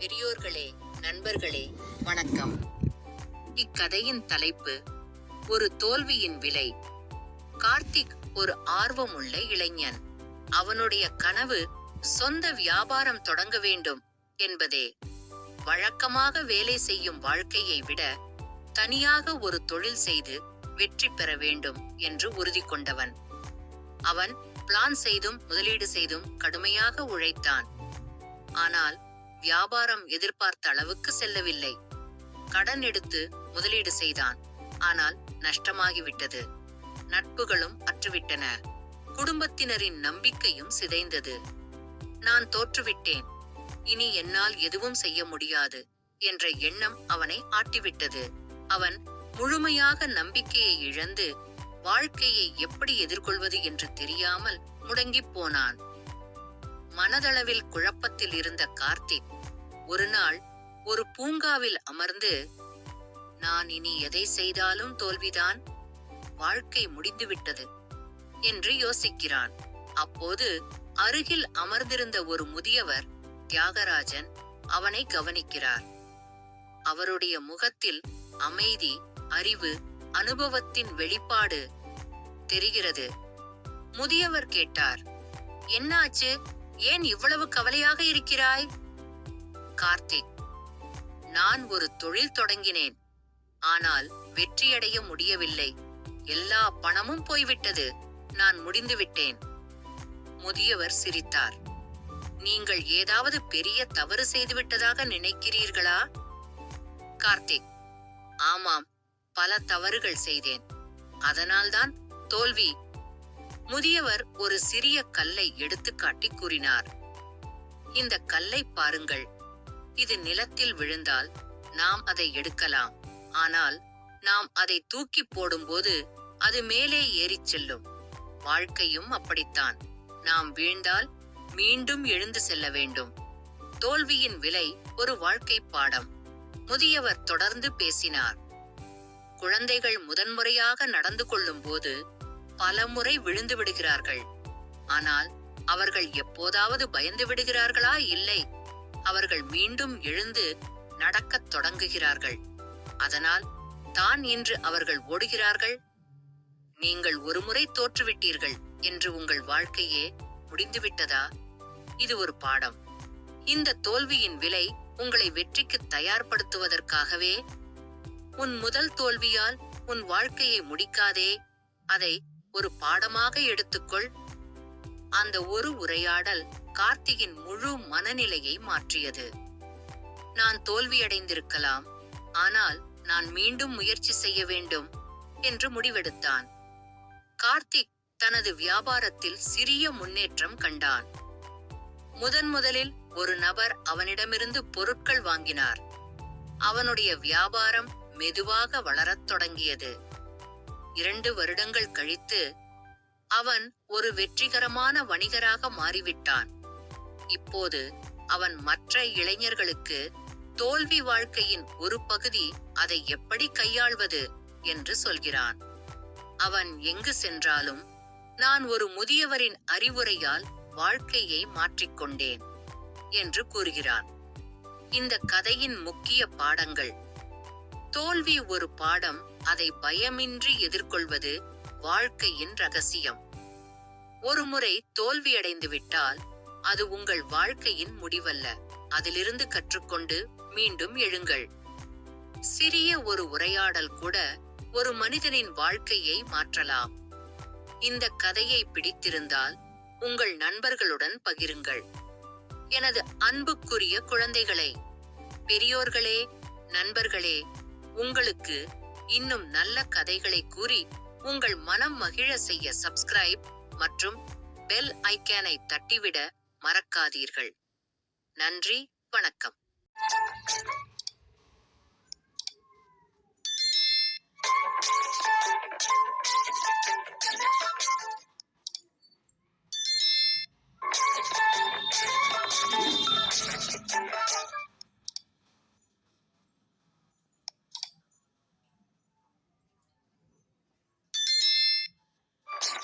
பெரியோர்களே, நண்பர்களே, வணக்கம். இக்கதையின் தலைப்பு ஒரு தோல்வியின் விலை. கார்த்திக் ஒரு ஆர்வமுள்ள இளைஞன். அவனுடைய கனவு சொந்த வியாபாரம் தொடங்க வேண்டும் என்பதே. வழக்கமாக வேலை செய்யும் வாழ்க்கையை விட தனியாக ஒரு தொழில் செய்து வெற்றி பெற வேண்டும் என்று உறுதி கொண்டவன். அவன் பிளான் செய்தும் முதலீடு செய்தும் கடுமையாக உழைத்தான். ஆனால் வியாபாரம் எதிர்பார்த்த அளவுக்கு செல்லவில்லை. கடன் எடுத்து முதலீடு செய்தான். ஆனால் நஷ்டமாகிவிட்டது. நட்புகளும் அற்றுவிட்டன. குடும்பத்தினரின் நம்பிக்கையும் சிதைந்தது. நான் தோற்றுவிட்டேன், இனி என்னால் எதுவும் செய்ய முடியாது என்ற எண்ணம் அவனை ஆட்டிவிட்டது. அவன் முழுமையாக நம்பிக்கையை இழந்து வாழ்க்கையை எப்படி எதிர்கொள்வது என்று தெரியாமல் முடங்கிப் போனான். மனதளவில் குழப்பத்தில் இருந்த கார்த்திக் ஒரு நாள் ஒரு பூங்காவில் அமர்ந்து, நான் இனி எதை செய்தாலும் தோல்விதான், வாழ்க்கை முடிந்துவிட்டது என்று யோசிக்கிறான். அப்போது அருகில் அமர்ந்திருந்த ஒரு முதியவர் தியாகராஜன் அவனை கவனிக்கிறார். அவருடைய முகத்தில் அமைதி, அறிவு, அனுபவத்தின் வெளிப்பாடு தெரிகிறது. முதியவர் கேட்டார், என்னாச்சு? ஏன் இவ்வளவு கவலையாக இருக்கிறாய்? கார்த்திக், நான் ஒரு தொழில் தொடங்கினேன். ஆனால் வெற்றியடைய முடியவில்லை. எல்லா பணமும் போய்விட்டது. நான் முடிந்துவிட்டேன். முதியவர் சிரித்தார். நீங்கள் ஏதாவது பெரிய தவறு செய்துவிட்டதாக நினைக்கிறீர்களா? கார்த்திக், ஆமாம், பல தவறுகள் செய்தேன். அதனால்தான் தோல்வி. முதியவர் ஒரு சிறிய கல்லை எடுத்துக்காட்டி கூறினார். இந்த கல்லை பாருங்கள். இது நிலத்தில் விழுந்தால் நாம் அதை எடுக்கலாம். ஆனால் நாம் அதை தூக்கி போடும்போது அது மேலே ஏறிச் செல்லும். வாழ்க்கையும் அப்படித்தான். நாம் வீழ்ந்தால் மீண்டும் எழுந்து செல்ல வேண்டும். தோல்வியின் விலை ஒரு வாழ்க்கை பாடம். முதியவர் தொடர்ந்து பேசினார். குழந்தைகள் முதன்முறையாக நடந்து கொள்ளும் போது பல முறை விழுந்து விடுகிறார்கள். ஆனால் அவர்கள் எப்போதாவது பயந்து விடுகிறார்களா? இல்லை, அவர்கள் மீண்டும் எழுந்து நடக்கத் தொடங்குகிறார்கள். அதனால் தான் இன்று அவர்கள் ஓடுகிறார்கள். நீங்கள் ஒருமுறை தோற்றுவிட்டீர்கள் என்று உங்கள் வாழ்க்கையே முடிந்துவிட்டதா? இது ஒரு பாடம். இந்த தோல்வியின் விலை உங்களை வெற்றிக்கு தயார்படுத்துவதற்காகவே. உன் முதல் தோல்வியால் உன் வாழ்க்கையை முடிக்காதே. அதை ஒரு பாடமாக எடுத்துக்கொள். அந்த ஒரு உரையாடல் கார்த்திகின் முழு மனநிலையை மாற்றியது. நான் தோல்வியடைந்திருக்கலாம், ஆனால் நான் மீண்டும் முயற்சி செய்ய வேண்டும் என்று முடிவெடுத்தான். கார்த்திக் தனது வியாபாரத்தில் சிறிய முன்னேற்றம் கண்டான். முதலில் ஒரு நபர் அவனிடமிருந்து பொருட்கள் வாங்கினார். அவனுடைய வியாபாரம் மெதுவாக வளரத் தொடங்கியது. 2 வருடங்கள் கழித்து அவன் ஒரு வெற்றிகரமான வணிகராக மாறிவிட்டான். இப்போது அவன் மற்ற இளைஞர்களுக்கு தோல்வி வாழ்க்கையின் ஒரு பகுதி, அதை எப்படி கையாள்வது என்று சொல்கிறான். அவன் எங்கு சென்றாலும், நான் ஒரு முதியவரின் அறிவுரையால் வாழ்க்கையை மாற்றிக்கொண்டேன் என்று கூறுகிறான். இந்த கதையின் முக்கிய பாடங்கள். தோல்வி ஒரு பாடம். அதை பயமின்றி எதிர்கொள்வது வாழ்க்கையின் ரகசியம். ஒருமுறை தோல்வியடைந்து விட்டால் அது உங்கள் வாழ்க்கையின் முடிவல்ல. அதிலிருந்து கற்றுக்கொண்டு மீண்டும் எழுங்கள். சிறிய ஒரு உரையாடல் கூட ஒரு மனிதனின் வாழ்க்கையை மாற்றலாம். இந்த கதையை பிடித்திருந்தால் உங்கள் நண்பர்களுடன் பகிருங்கள். எனது அன்புக்குரிய குழந்தைகளே, பெரியோர்களே, நண்பர்களே, உங்களுக்கு இன்னும் நல்ல கதைகளை கூறி உங்கள் மனம் மகிழ செய்ய சப்ஸ்கிரைப் மற்றும் பெல் ஐகானை தட்டிவிட மறக்காதீர்கள். நன்றி, வணக்கம்.